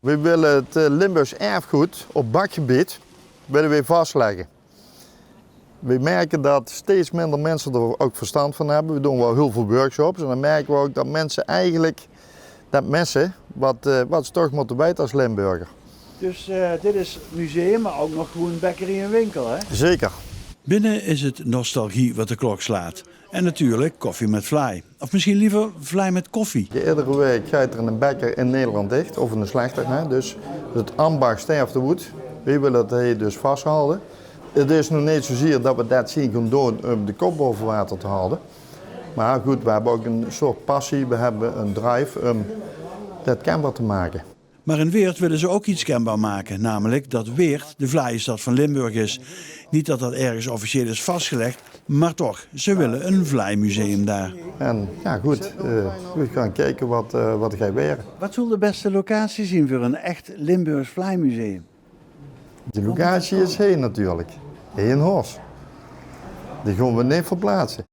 We willen het Limburgs erfgoed op bakgebied willen we vastleggen. We merken dat steeds minder mensen er ook verstand van hebben. We doen wel heel veel workshops en dan merken we ook dat mensen eigenlijk dat missen wat ze toch moeten weten als Limburger. Dus dit is museum, maar ook nog gewoon bekkerie en winkel, hè? Zeker. Binnen is het nostalgie wat de klok slaat. En natuurlijk koffie met vlaai. Of misschien liever vlaai met koffie. Iedere week gaat er een bakker in Nederland dicht, of een slechter. Hè? Dus het ambacht sterft de woed. We willen dat dus vasthouden. Het is nog niet zozeer dat we dat zien gaan doen om de kop boven water te houden. Maar goed, we hebben ook een soort passie, we hebben een drive om dat kenbaar te maken. Maar in Weert willen ze ook iets kenbaar maken. Namelijk dat Weert de vlaaienstad van Limburg is. Niet dat dat ergens officieel is vastgelegd, maar toch, ze willen een vlaaimuseum daar. En ja goed, we gaan kijken wat gaat weer. Wat zal de beste locatie zien voor een echt Limburgs vlaaimuseum? De locatie is heen natuurlijk, in Horst. Die gaan we niet verplaatsen.